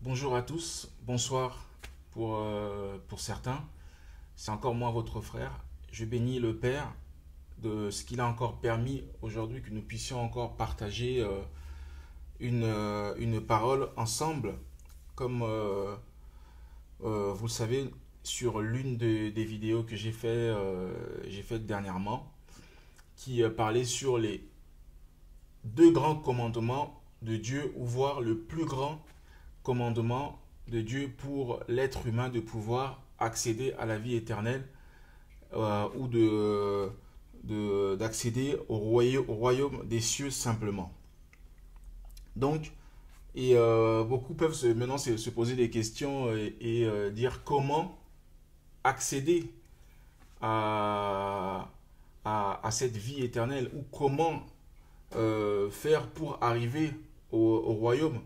Bonjour à tous, bonsoir pour certains. C'est encore moi, votre frère. Je bénis le Père de ce qu'il a encore permis aujourd'hui que nous puissions encore partager une parole ensemble. Comme vous le savez, sur l'une des vidéos que j'ai faites dernièrement, qui parlait sur les deux grands commandements de Dieu, ou voire le plus grand commandement de Dieu pour l'être humain de pouvoir accéder à la vie éternelle ou d'accéder au royaume des cieux simplement. Donc, beaucoup peuvent maintenant se poser des questions dire comment accéder à, à cette vie éternelle ou comment faire pour arriver au royaume.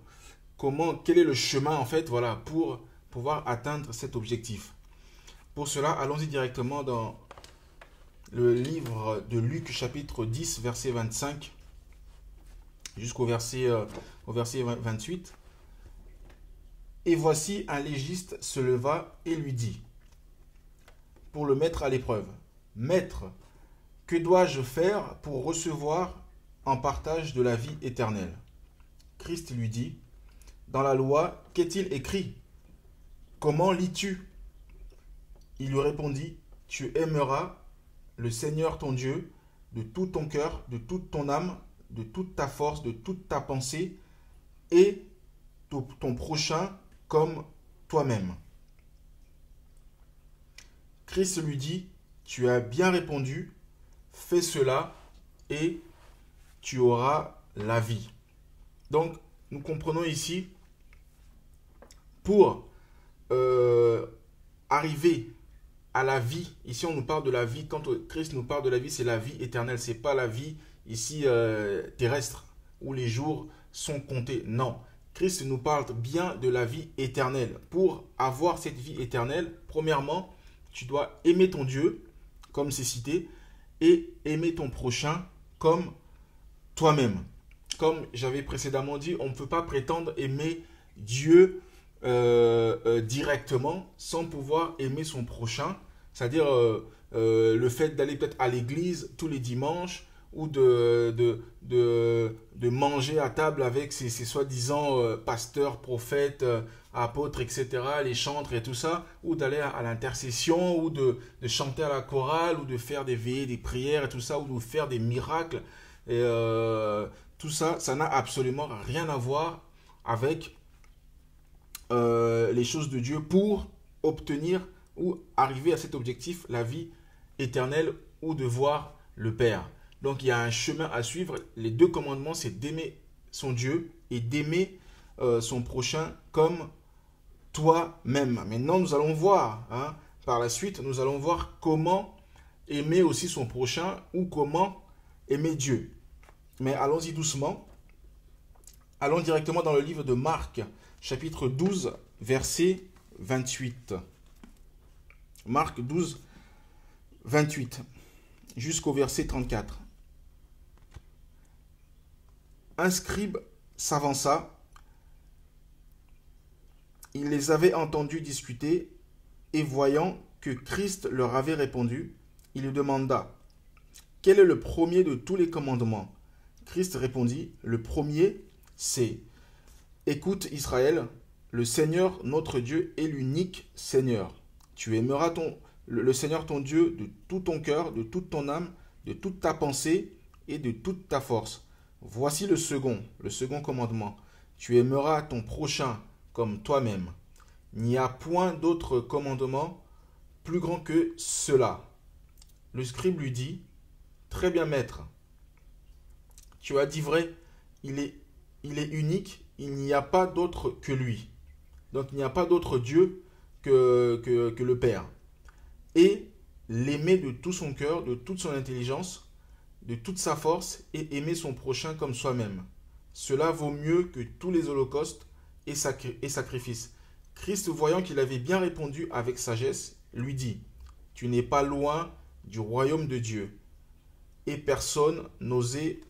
Quel est le chemin en fait, voilà, pour pouvoir atteindre cet objectif. Pour cela, allons-y directement dans le livre de Luc chapitre 10 verset 25 jusqu'au au verset 28. Et voici un légiste se leva et lui dit, pour le mettre à l'épreuve, Maître, que dois-je faire pour recevoir en partage de la vie éternelle? Christ lui dit, dans la loi, qu'est-il écrit? Comment lis-tu? Il lui répondit, tu aimeras le Seigneur ton Dieu de tout ton cœur, de toute ton âme, de toute ta force, de toute ta pensée, et ton prochain comme toi-même. Christ lui dit, tu as bien répondu, fais cela et tu auras la vie. Donc, nous comprenons ici, pour arriver à la vie, ici on nous parle de la vie, quand Christ nous parle de la vie, c'est la vie éternelle, c'est pas la vie ici terrestre, où les jours sont comptés. Non, Christ nous parle bien de la vie éternelle. Pour avoir cette vie éternelle, premièrement, tu dois aimer ton Dieu, comme c'est cité, et aimer ton prochain comme toi-même. Comme j'avais précédemment dit, on ne peut pas prétendre aimer Dieu directement sans pouvoir aimer son prochain. C'est-à-dire le fait d'aller peut-être à l'église tous les dimanches ou de manger à table avec ces soi-disant pasteurs, prophètes, apôtres, etc., les chantres et tout ça, ou d'aller à l'intercession, ou de chanter à la chorale, ou de faire des veillées, des prières et tout ça, ou de faire des miracles. Et tout ça, ça n'a absolument rien à voir avec les choses de Dieu pour obtenir ou arriver à cet objectif, la vie éternelle ou de voir le Père. Donc il y a un chemin à suivre. Les deux commandements, c'est d'aimer son Dieu et d'aimer son prochain comme toi-même. Maintenant, nous allons voir, hein, par la suite, nous allons voir comment aimer aussi son prochain ou comment aimer Dieu. Mais allons-y doucement. Allons directement dans le livre de Marc, chapitre 12, verset 28. Marc 12, 28, jusqu'au verset 34. Un scribe s'avança, il les avait entendus discuter, et voyant que Christ leur avait répondu, il lui demanda, quel est le premier de tous les commandements? Christ répondit, le premier, c'est, écoute Israël, le Seigneur notre Dieu est l'unique Seigneur. Tu aimeras le Seigneur ton Dieu de tout ton cœur, de toute ton âme, de toute ta pensée et de toute ta force. Voici le second commandement. Tu aimeras ton prochain comme toi-même. Il n'y a point d'autre commandement plus grand que cela. Le scribe lui dit, très bien maître, tu as dit vrai, il est unique, il n'y a pas d'autre que lui. Donc il n'y a pas d'autre Dieu que le Père. Et l'aimer de tout son cœur, de toute son intelligence, de toute sa force, et aimer son prochain comme soi-même. Cela vaut mieux que tous les holocaustes et sacrifices. Christ, voyant qu'il avait bien répondu avec sagesse, lui dit, tu n'es pas loin du royaume de Dieu. Et personne n'osait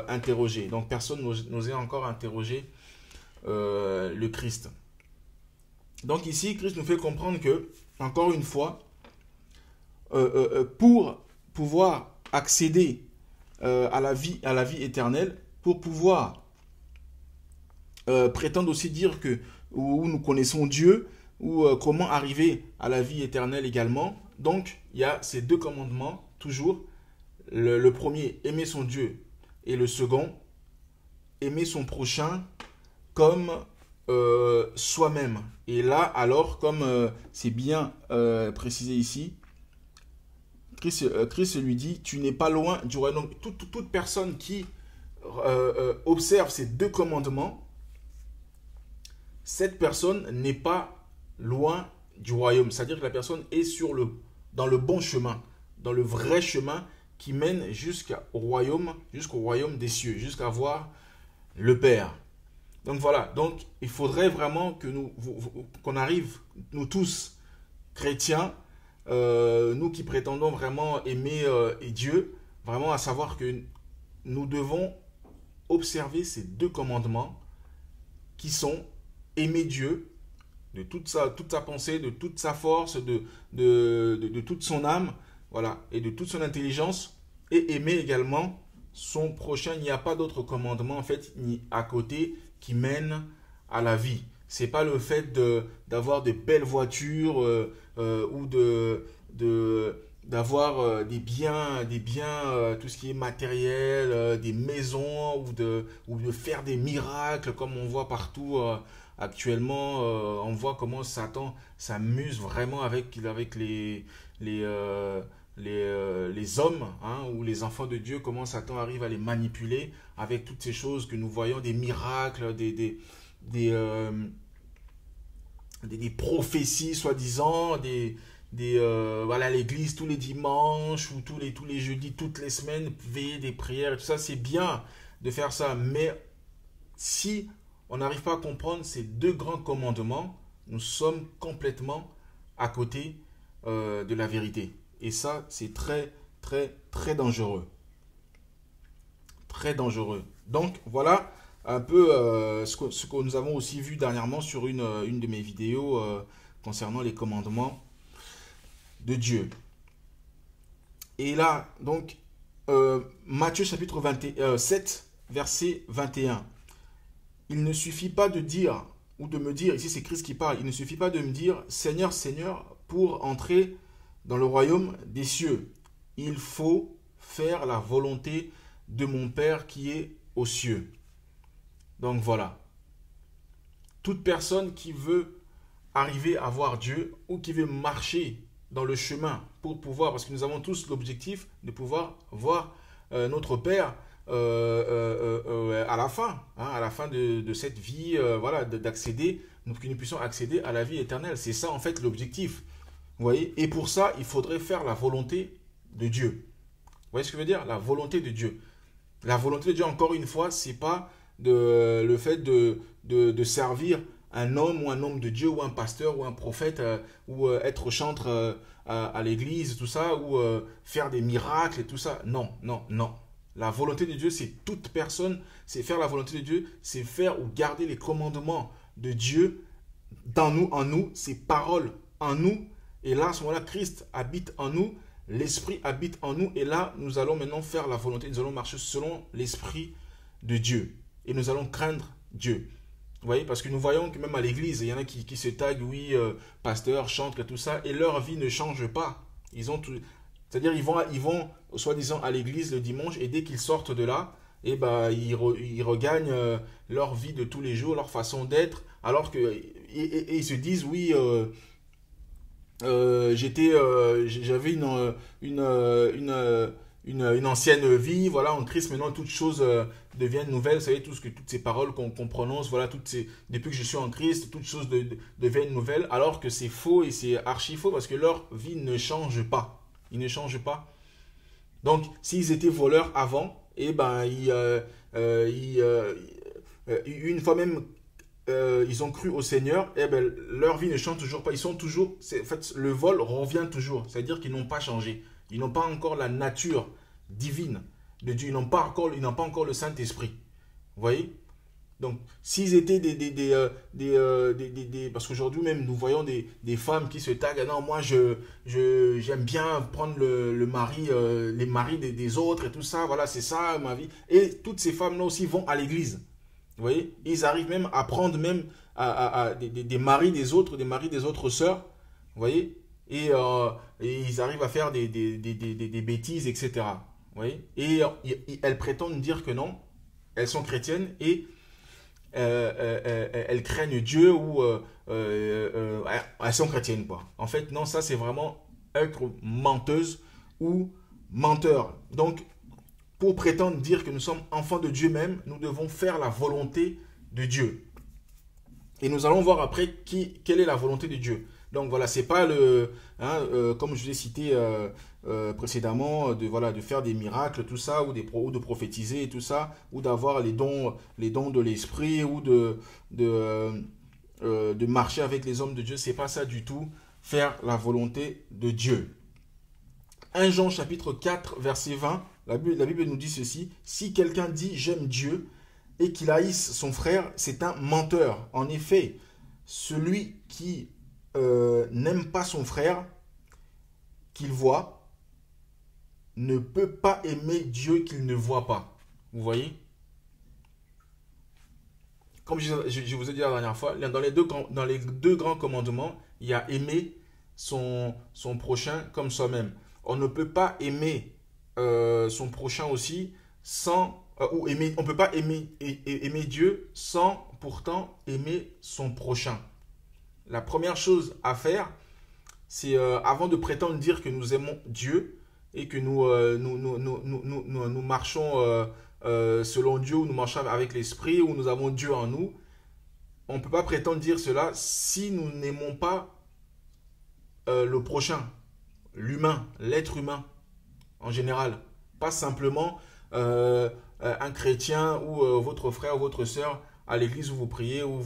interroger. Donc personne n'osait encore interroger le Christ. Donc ici, Christ nous fait comprendre que, encore une fois, pour pouvoir accéder à la vie éternelle, pour pouvoir prétendre aussi dire que où nous connaissons Dieu, ou comment arriver à la vie éternelle également. Donc, il y a ces deux commandements, toujours. Le premier, aimer son Dieu, et le second, aimer son prochain comme soi-même. Et là, alors, comme c'est bien précisé ici, Christ lui dit, tu n'es pas loin du royaume. Toute personne qui observe ces deux commandements, cette personne n'est pas loin du royaume. C'est-à-dire que la personne est dans le bon chemin, dans le vrai chemin qui mène jusqu'au royaume des cieux, jusqu'à voir le Père. Donc voilà, donc il faudrait vraiment que qu'on arrive, nous tous, chrétiens, nous qui prétendons vraiment aimer Dieu, vraiment à savoir que nous devons observer ces deux commandements qui sont aimer Dieu de toute sa pensée, de toute sa force, de toute son âme, voilà, et de toute son intelligence, et aimer également son prochain. Il n'y a pas d'autre commandement en fait ni à côté qui mène à la vie. C'est pas le fait d'avoir de belles voitures ou d'avoir des biens, tout ce qui est matériel, des maisons ou de faire des miracles comme on voit partout actuellement. On voit comment Satan s'amuse vraiment avec les hommes, hein, ou les enfants de Dieu, comment Satan arrive à les manipuler avec toutes ces choses que nous voyons, des miracles, des prophéties soi-disant, voilà, l'église tous les dimanches ou tous les jeudis, toutes les semaines, veiller des prières et tout ça. C'est bien de faire ça, mais si on n'arrive pas à comprendre ces deux grands commandements, nous sommes complètement à côté de la vérité. Et ça, c'est très, très, très dangereux. Très dangereux. Donc, voilà un peu ce que nous avons aussi vu dernièrement sur une de mes vidéos concernant les commandements de Dieu. Et là, donc, Matthieu chapitre 7, verset 21. Il ne suffit pas de dire, ou de me dire, ici c'est Christ qui parle, il ne suffit pas de me dire, Seigneur, Seigneur, pour entrer dans le royaume des cieux. Il faut faire la volonté de mon Père qui est aux cieux. Donc voilà. Toute personne qui veut arriver à voir Dieu ou qui veut marcher dans le chemin pour pouvoir, parce que nous avons tous l'objectif de pouvoir voir notre Père à la fin, hein, à la fin de cette vie, voilà, d'accéder, que nous puissions accéder à la vie éternelle. C'est ça en fait l'objectif. Vous voyez? Et pour ça, il faudrait faire la volonté de Dieu. Vous voyez ce que je veux dire? La volonté de Dieu. La volonté de Dieu, encore une fois, c'est pas le fait de servir un homme ou un homme de Dieu ou un pasteur ou un prophète ou être chantre à l'église, tout ça, ou faire des miracles et tout ça. Non, non, non. La volonté de Dieu, c'est toute personne, c'est faire la volonté de Dieu, c'est faire ou garder les commandements de Dieu dans nous, en nous, ses paroles en nous. Et là, à ce moment-là, Christ habite en nous, l'Esprit habite en nous. Et là, nous allons maintenant faire la volonté, nous allons marcher selon l'Esprit de Dieu. Et nous allons craindre Dieu. Vous voyez, parce que nous voyons que même à l'église, il y en a qui se taguent, oui, pasteur, chantre et tout ça, et leur vie ne change pas. C'est-à-dire, ils vont soi-disant à l'église le dimanche, et dès qu'ils sortent de là, et ils regagnent leur vie de tous les jours, leur façon d'être, alors que, et ils se disent, oui, j'avais une ancienne vie, voilà, en Christ, maintenant toutes choses deviennent nouvelles. Vous savez, toutes ces paroles qu'on prononce, voilà, depuis que je suis en Christ, toutes choses deviennent nouvelles, alors que c'est faux et c'est archi faux parce que leur vie ne change pas. Ils ne changent pas. Donc, s'ils étaient voleurs avant, et une fois même ils ont cru au Seigneur, et leur vie ne change toujours pas. Ils sont toujours, en fait, le vol revient toujours. C'est-à-dire qu'ils n'ont pas changé. Ils n'ont pas encore la nature divine de Dieu. Ils n'ont pas encore le Saint-Esprit. Vous voyez? Donc, s'ils étaient parce qu'aujourd'hui même, nous voyons des femmes qui se taguent, ah non, moi, j'aime bien prendre le mari, les maris des autres et tout ça, voilà, c'est ça ma vie. Et toutes ces femmes-là aussi vont à l'église. Vous voyez? Ils arrivent même à prendre même des maris des autres, des maris des autres sœurs. Vous voyez? Et ils arrivent à faire des bêtises, etc. Vous voyez? Et elles prétendent dire que non, elles sont chrétiennes et elles craignent Dieu ou elles sont chrétiennes, quoi. En fait, non, ça c'est vraiment être menteuse ou menteur. Donc, pour prétendre dire que nous sommes enfants de Dieu même, nous devons faire la volonté de Dieu. Et nous allons voir après quelle est la volonté de Dieu. Donc voilà, c'est pas comme je l'ai cité précédemment, de faire des miracles, tout ça, ou de prophétiser, tout ça, ou d'avoir les dons de l'esprit, ou de marcher avec les hommes de Dieu. C'est pas ça du tout, faire la volonté de Dieu. 1 Jean chapitre 4, verset 20, la Bible nous dit ceci: si quelqu'un dit j'aime Dieu et qu'il haïsse son frère, c'est un menteur. En effet, celui qui n'aime pas son frère qu'il voit ne peut pas aimer Dieu qu'il ne voit pas. Vous voyez? Comme je vous ai dit la dernière fois, dans les deux grands commandements, il y a aimer son prochain comme soi-même. On ne peut pas aimer son prochain aussi sans on ne peut pas aimer Dieu sans pourtant aimer son prochain. La première chose à faire, c'est avant de prétendre dire que nous aimons Dieu et que nous marchons selon Dieu, ou nous marchons avec l'Esprit, ou nous avons Dieu en nous, on ne peut pas prétendre dire cela si nous n'aimons pas le prochain, l'humain, l'être humain en général. Pas simplement un chrétien ou votre frère ou votre sœur à l'église où vous priez ou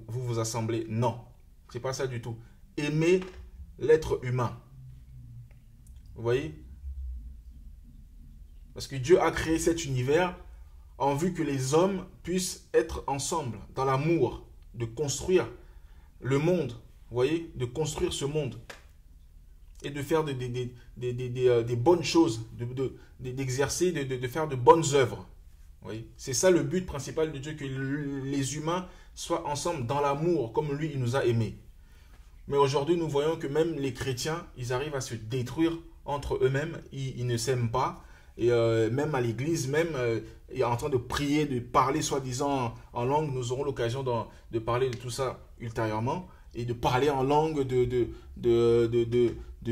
vous assemblez. Non, c'est pas ça du tout. Aimer l'être humain. Vous voyez? Parce que Dieu a créé cet univers en vue que les hommes puissent être ensemble dans l'amour, de construire le monde. Vous voyez? De construire ce monde. Et de faire des bonnes choses, d'exercer, de faire de bonnes œuvres. Oui. C'est ça le but principal de Dieu, que les humains soient ensemble dans l'amour, comme lui, il nous a aimés. Mais aujourd'hui, nous voyons que même les chrétiens, ils arrivent à se détruire entre eux-mêmes, ils ne s'aiment pas. Et même à l'église, en train de prier, de parler soi-disant en langue, nous aurons l'occasion de parler de tout ça ultérieurement. Et de parler en langue, de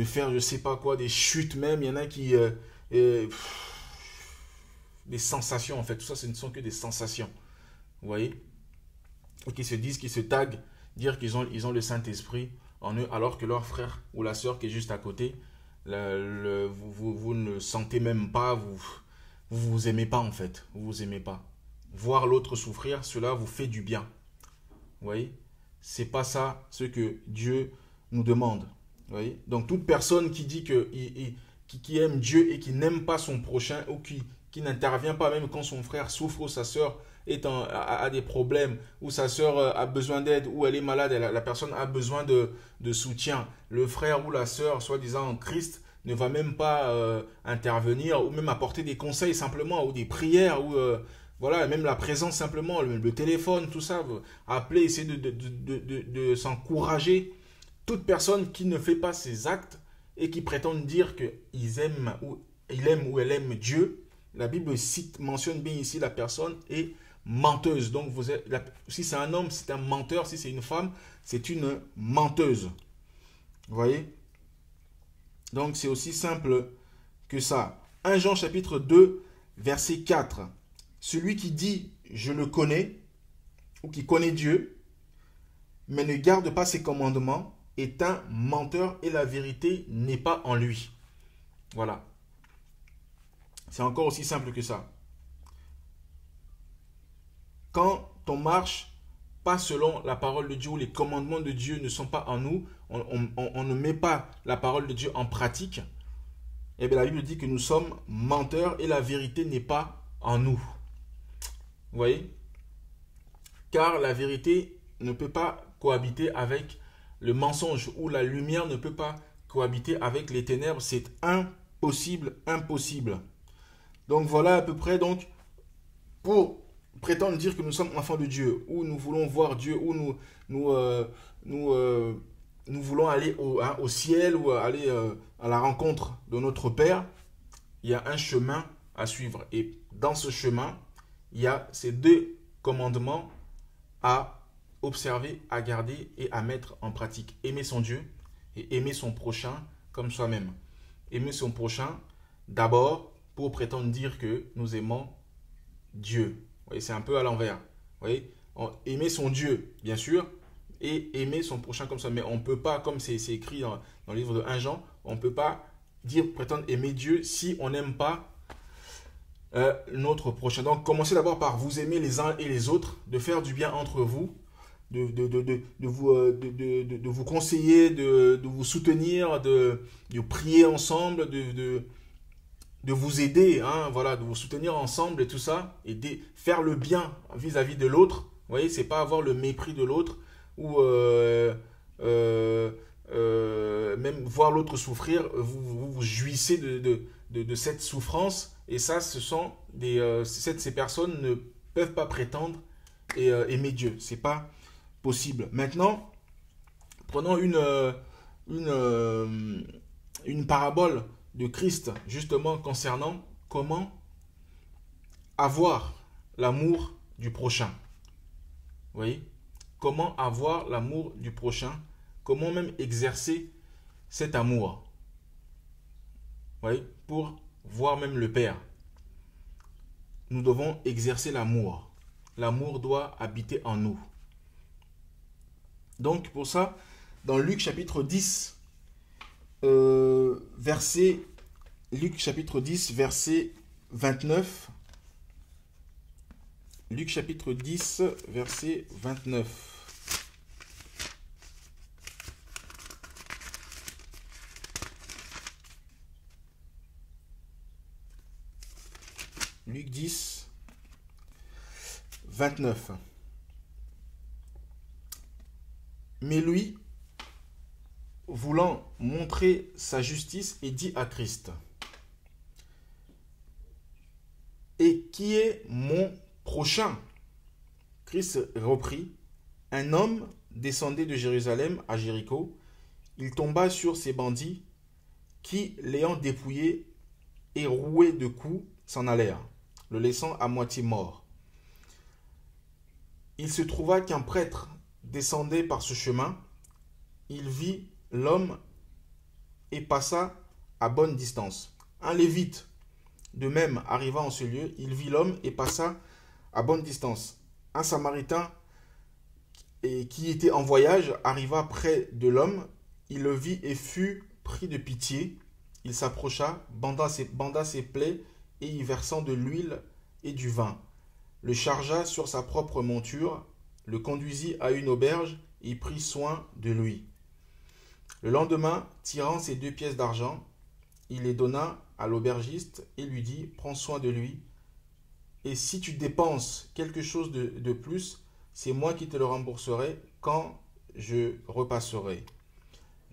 faire je sais pas quoi, des chutes même. Il y en a qui... des sensations en fait. Tout ça, ce ne sont que des sensations. Vous voyez? Et qui se disent, qui se taguent, dire qu'ils ont le Saint-Esprit en eux, alors que leur frère ou la sœur qui est juste à côté, vous ne sentez même pas, vous aimez pas en fait. Vous vous aimez pas. Voir l'autre souffrir, cela vous fait du bien. Vous voyez? C'est pas ça ce que Dieu nous demande. Vous voyez? Donc toute personne qui dit qui aime Dieu et qui n'aime pas son prochain, ou qui n'intervient pas même quand son frère souffre, ou sa soeur a des problèmes, ou sa soeur a besoin d'aide, ou elle est malade, la personne a besoin de soutien. Le frère ou la soeur, soi-disant en Christ, ne va même pas intervenir, ou même apporter des conseils simplement, ou des prières, ou... voilà, même la présence simplement, le téléphone, tout ça, appeler, essayer de s'encourager. Toute personne qui ne fait pas ces actes et qui prétendent dire qu'ils aiment ou elle aime Dieu, la Bible mentionne bien ici la personne est menteuse. Donc si c'est un homme, c'est un menteur. Si c'est une femme, c'est une menteuse. Vous voyez? Donc c'est aussi simple que ça. 1 Jean chapitre 2, verset 4. Celui qui dit « je le connais » ou qui connaît Dieu, mais ne garde pas ses commandements, est un menteur et la vérité n'est pas en lui. Voilà. C'est encore aussi simple que ça. Quand on marche pas selon la parole de Dieu, ou les commandements de Dieu ne sont pas en nous, on ne met pas la parole de Dieu en pratique, et bien la Bible dit que nous sommes menteurs et la vérité n'est pas en nous. Vous voyez? car la vérité ne peut pas cohabiter avec le mensonge, ou la lumière ne peut pas cohabiter avec les ténèbres. C'est impossible, impossible. Donc voilà à peu près, donc, pour prétendre dire que nous sommes enfants de Dieu, ou nous voulons voir Dieu, ou nous voulons aller au ciel, ou aller à la rencontre de notre Père, il y a un chemin à suivre. Et dans ce chemin, il y a ces deux commandements à observer, à garder et à mettre en pratique. Aimer son Dieu et aimer son prochain comme soi-même. Aimer son prochain d'abord pour prétendre dire que nous aimons Dieu. Vous voyez, c'est un peu à l'envers. Vous voyez, aimer son Dieu, bien sûr, et aimer son prochain comme ça. Mais on ne peut pas, comme c'est écrit dans le livre de 1 Jean, on ne peut pas prétendre aimer Dieu si on n'aime pas notre prochain. Donc, commencez d'abord par vous aimer les uns et les autres, de faire du bien entre vous, de vous conseiller, de vous soutenir, de prier ensemble, de vous aider, hein, voilà, de vous soutenir ensemble et tout ça, et de faire le bien vis-à-vis de l'autre. Vous voyez, c'est pas avoir le mépris de l'autre, ou même voir l'autre souffrir, vous jouissez de cette souffrance, et ça, ces personnes ne peuvent pas prétendre aimer Dieu. C'est pas possible. Maintenant, prenons une parabole de Christ, justement concernant comment avoir l'amour du prochain. Vous voyez? Comment avoir l'amour du prochain, comment même exercer cet amour. Vous voyez? Pour voir même le Père. Nous devons exercer l'amour. L'amour doit habiter en nous. Donc pour ça, dans Luc chapitre 10, Luc chapitre 10, verset 29. Luc chapitre 10, verset 29. Luc 10, 29. Mais lui, voulant montrer sa justice, il dit à Christ: et qui est mon prochain? Christ reprit: un homme descendait de Jérusalem à Jéricho. Il tomba sur ces bandits qui, l'ayant dépouillé et roué de coups, s'en allèrent, le laissant à moitié mort. Il se trouva qu'un prêtre descendait par ce chemin. Il vit l'homme et passa à bonne distance. Un lévite, de même, arriva en ce lieu. Il vit l'homme et passa à bonne distance. Un samaritain qui était en voyage arriva près de l'homme. Il le vit et fut pris de pitié. Il s'approcha, banda ses plaies et y versant de l'huile et du vin, le chargea sur sa propre monture, le conduisit à une auberge et prit soin de lui. Le lendemain, tirant ses 2 pièces d'argent, il les donna à l'aubergiste et lui dit: prends soin de lui, et si tu dépenses quelque chose de plus, c'est moi qui te le rembourserai quand je repasserai.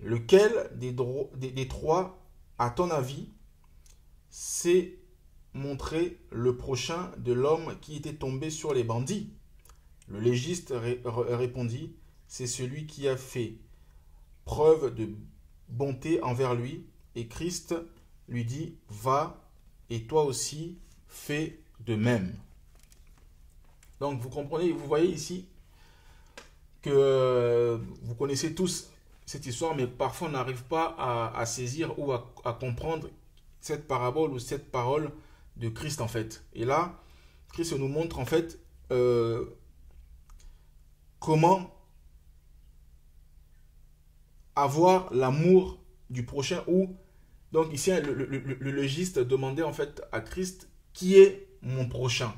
Lequel des trois, à ton avis, s'est montré le prochain de l'homme qui était tombé sur les bandits? Le légiste répondit: c'est celui qui a fait preuve de bonté envers lui. Et Christ lui dit: va, et toi aussi fais de même. Donc vous comprenez, vous voyez ici que vous connaissez tous cette histoire, mais parfois on n'arrive pas à saisir ou à comprendre cette parabole ou cette parole de Christ en fait. Et là, Christ nous montre en fait comment avoir l'amour du prochain. Ou donc ici le légiste demandait en fait à Christ: qui est mon prochain?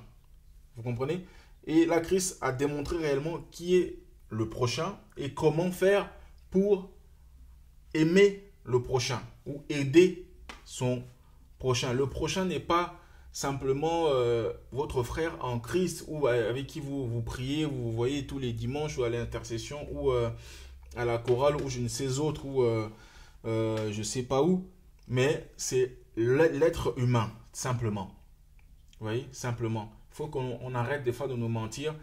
Vous comprenez? Et là Christ a démontré réellement qui est le prochain et comment faire pour aimer le prochain ou aider son prochain. Le prochain n'est pas simplement votre frère en Christ ou avec qui vous priez, vous voyez tous les dimanches ou à l'intercession ou à la chorale ou je ne sais autre ou je ne sais pas où, mais c'est l'être humain, simplement. Vous voyez, simplement. Il faut qu'on arrête des fois de nous mentir.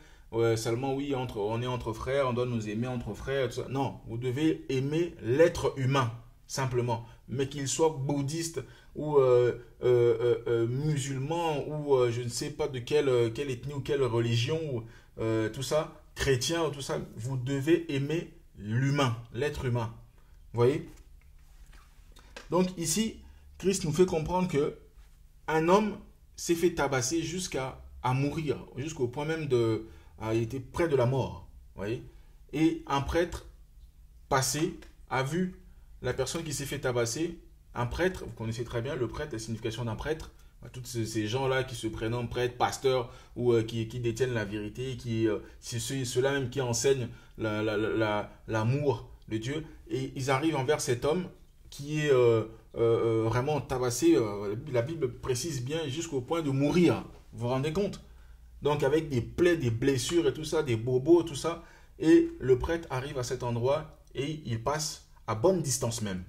Seulement, oui, on est entre frères, on doit nous aimer entre frères. Tout ça. Non, vous devez aimer l'être humain, simplement. Mais qu'il soit bouddhiste ou musulman ou je ne sais pas de quelle ethnie ou quelle religion, ou, tout ça, chrétien ou tout ça, vous devez aimer l'humain, l'être humain. Vous voyez? Donc ici, Christ nous fait comprendre que un homme s'est fait tabasser jusqu'à mourir, jusqu'au point même de... il était près de la mort. Vous voyez? Et un prêtre passé a vu la personne qui s'est fait tabasser. Un prêtre, vous connaissez très bien le prêtre, la signification d'un prêtre. Tous ces gens-là qui se prénomment prêtres, pasteurs, ou qui détiennent la vérité, c'est ceux-là même qui enseignent l'amour de Dieu. Et ils arrivent envers cet homme qui est vraiment tabassé. La Bible précise bien jusqu'au point de mourir. Vous vous rendez compte? Donc avec des plaies, des blessures et tout ça, des bobos, tout ça. Et le prêtre arrive à cet endroit et il passe à bonne distance même.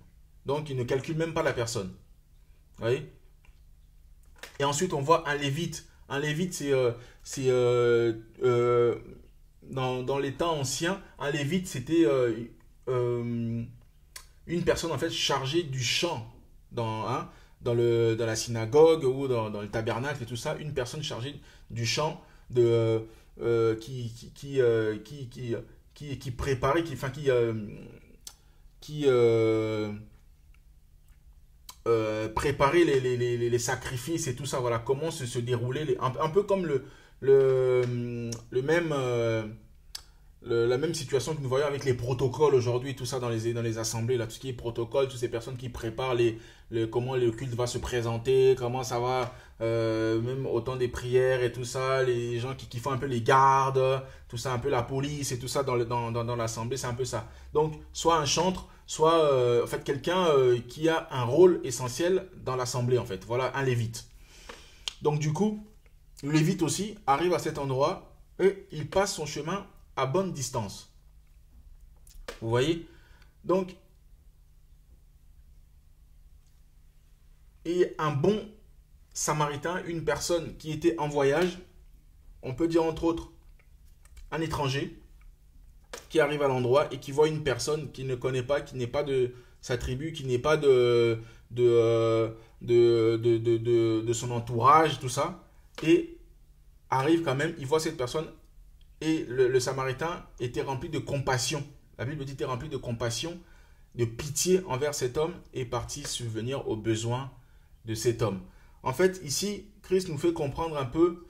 Donc il ne calcule même pas la personne. Vous voyez? Et ensuite on voit un lévite. Un lévite c'est dans les temps anciens, un lévite c'était une personne en fait chargée du chant dans la synagogue ou dans le tabernacle et tout ça, une personne chargée du chant qui préparait, préparer les sacrifices et tout ça, voilà, comment se déroulait, un peu comme le même... la même situation que nous voyons avec les protocoles aujourd'hui, tout ça dans les assemblées, là, tout ce qui est protocole, toutes ces personnes qui préparent comment le culte va se présenter, comment ça va, même au temps des prières et tout ça, les gens qui font un peu les gardes, tout ça, un peu la police et tout ça dans l'assemblée, c'est un peu ça. Donc, soit un chantre, soit en fait quelqu'un qui a un rôle essentiel dans l'assemblée, en fait. Voilà, un lévite. Donc, du coup, le lévite aussi arrive à cet endroit et il passe son chemin à bonne distance. Vous voyez? Donc, et un bon samaritain, une personne qui était en voyage, on peut dire entre autres un étranger, qui arrive à l'endroit et qui voit une personne qu'il ne connaît pas, qui n'est pas de sa tribu, qui n'est pas de son entourage, tout ça, et arrive quand même, il voit cette personne. Et le Samaritain était rempli de compassion. La Bible dit était rempli de compassion, de pitié envers cet homme et parti subvenir aux besoins de cet homme. En fait, ici, Christ nous fait comprendre un peu,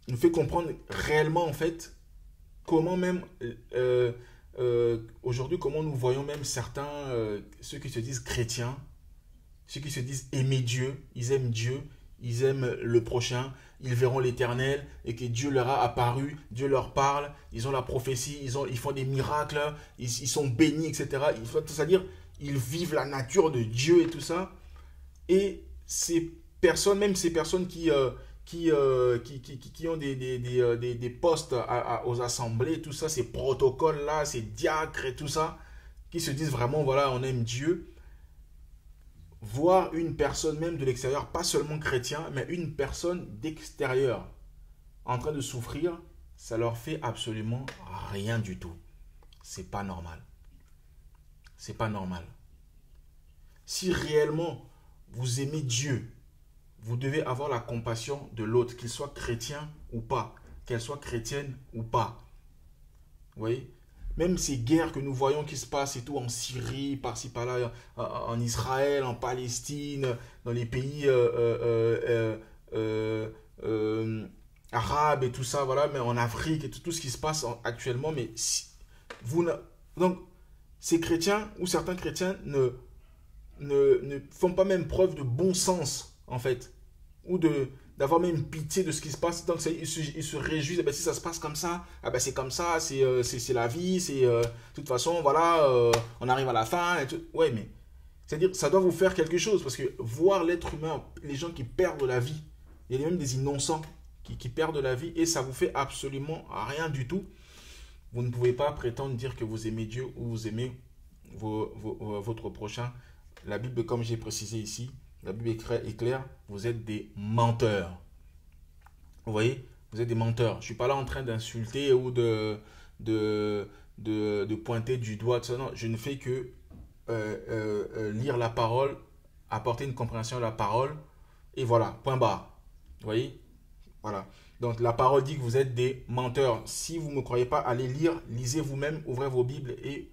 nous fait comprendre réellement, en fait, comment même, aujourd'hui, comment nous voyons même certains, ceux qui se disent chrétiens, ceux qui se disent aimer Dieu, ils aiment le prochain, ils verront l'Éternel et que Dieu leur a apparu, Dieu leur parle, ils ont la prophétie, ils font des miracles, ils sont bénis, etc. C'est-à-dire, ils vivent la nature de Dieu et tout ça. Et ces personnes, même ces personnes qui ont des postes aux assemblées, tout ça, ces protocoles-là, ces diacres et tout ça, qui se disent vraiment, voilà, on aime Dieu. Voir une personne même de l'extérieur, pas seulement chrétien, mais une personne d'extérieur en train de souffrir, ça leur fait absolument rien du tout. C'est pas normal. C'est pas normal. Si réellement vous aimez Dieu, vous devez avoir la compassion de l'autre, qu'il soit chrétien ou pas, qu'elle soit chrétienne ou pas. Vous voyez? Même ces guerres que nous voyons qui se passent et tout en Syrie, par-ci par-là, en Israël, en Palestine, dans les pays arabes et tout ça, voilà, mais en Afrique et tout ce qui se passe actuellement, mais donc ces chrétiens ou certains chrétiens ne font pas même preuve de bon sens en fait, ou d'avoir même pitié de ce qui se passe. Donc ils se réjouissent, si ça se passe comme ça, c'est comme ça, c'est la vie, de toute façon, voilà, on arrive à la fin. Et tout. Ouais, mais C'est-à-dire, ça doit vous faire quelque chose, parce que voir l'être humain, les gens qui perdent la vie, il y a même des innocents qui perdent la vie, et ça vous fait absolument rien du tout. Vous ne pouvez pas prétendre dire que vous aimez Dieu ou vous aimez votre prochain. La Bible, comme j'ai précisé ici, la Bible est claire, vous êtes des menteurs. Vous voyez, vous êtes des menteurs. Je ne suis pas là en train d'insulter ou de pointer du doigt. Tout ça. Non, je ne fais que lire la parole, apporter une compréhension de la parole, et voilà, point barre. Vous voyez? Voilà. Donc la parole dit que vous êtes des menteurs. Si vous ne me croyez pas, allez lire, lisez vous-même, ouvrez vos Bibles et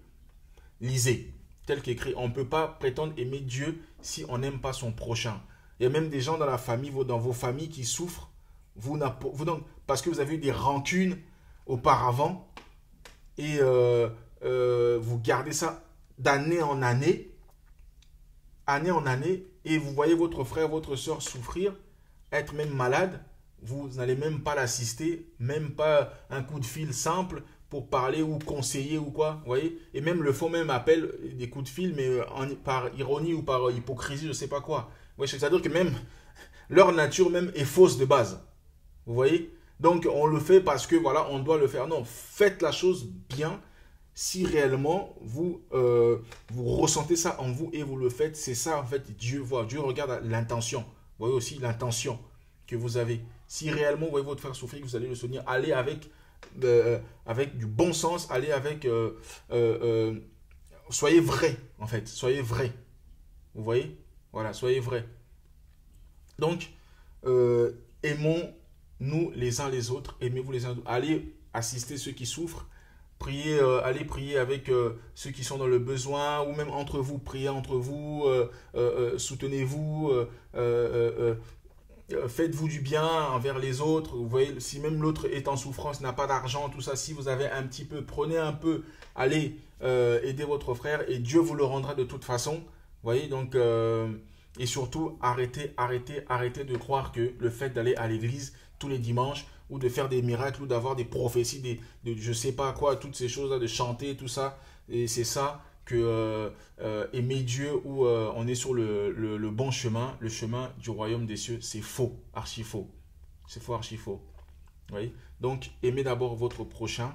lisez. Tel qu'écrit, on ne peut pas prétendre aimer Dieu si on n'aime pas son prochain. Il y a même des gens dans la famille, dans vos familles qui souffrent, parce que vous avez eu des rancunes auparavant, et vous gardez ça d'année en année, et vous voyez votre frère, votre soeur souffrir, être même malade, vous n'allez même pas l'assister, même pas un coup de fil simple pour parler ou conseiller ou quoi, vous voyez. Et même le fond même appelle des coups de fil, mais par ironie ou par hypocrisie, je ne sais pas quoi. Ouais, c'est-à-dire que même leur nature même est fausse de base, vous voyez. Donc on le fait parce que voilà, on doit le faire. Non, faites la chose bien. Si réellement vous ressentez ça en vous et vous le faites, c'est ça en fait Dieu voit. Dieu regarde l'intention. Vous voyez aussi l'intention que vous avez. Si réellement vous voyez votre frère souffrir, vous allez le soutenir, allez avec du bon sens, allez avec... soyez vrai, en fait. Soyez vrai. Vous voyez? Voilà, soyez vrai. Donc, aimons-nous les uns les autres, aimez-vous les uns les autres. Allez assister ceux qui souffrent, priez, allez prier avec ceux qui sont dans le besoin, ou même entre vous, priez entre vous, soutenez-vous, faites-vous du bien envers les autres. Vous voyez, si même l'autre est en souffrance, n'a pas d'argent, tout ça, si vous avez un petit peu, prenez un peu, allez aider votre frère et Dieu vous le rendra de toute façon. Vous voyez, donc, et surtout, arrêtez de croire que le fait d'aller à l'église tous les dimanches, ou de faire des miracles, ou d'avoir des prophéties, de je sais pas quoi, toutes ces choses-là, de chanter, tout ça, et c'est ça que aimer Dieu où on est sur le bon chemin, le chemin du royaume des cieux, c'est faux, archi faux. C'est faux, archi faux. Oui. Donc, aimez d'abord votre prochain,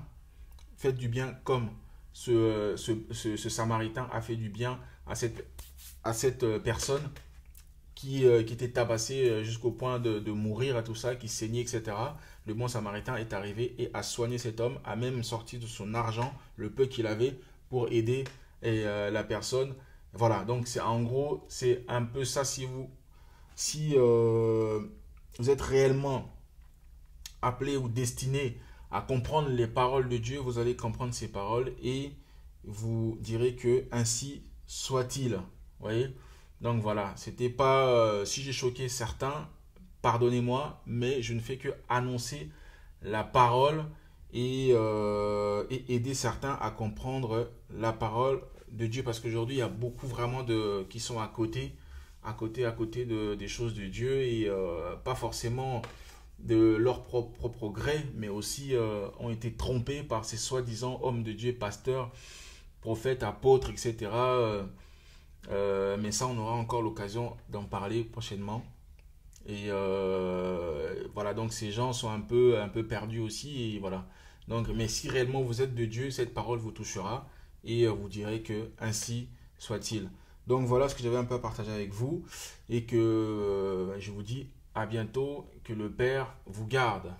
faites du bien comme ce Samaritain a fait du bien à cette personne qui était tabassée jusqu'au point de mourir, à tout ça, qui saignait, etc. Le bon Samaritain est arrivé et a soigné cet homme, a même sorti de son argent le peu qu'il avait pour aider la personne. Voilà, donc c'est en gros, c'est un peu ça. Si vous êtes réellement appelé ou destiné à comprendre les paroles de Dieu, vous allez comprendre ces paroles et vous direz que ainsi soit-il. Vous voyez? Donc voilà, c'était pas si j'ai choqué certains, pardonnez-moi, mais je ne fais que annoncer la parole et aider certains à comprendre la parole de Dieu, parce qu'aujourd'hui il y a beaucoup vraiment qui sont à côté des choses de Dieu, et pas forcément de leur propre gré, mais aussi ont été trompés par ces soi-disant hommes de Dieu, pasteurs, prophètes, apôtres, etc. Mais ça, on aura encore l'occasion d'en parler prochainement. Et voilà, donc ces gens sont un peu perdus aussi. Et voilà. Donc, mais si réellement vous êtes de Dieu, cette parole vous touchera et vous direz que ainsi soit-il. Donc voilà ce que j'avais un peu à partager avec vous. Et que je vous dis à bientôt, que le Père vous garde.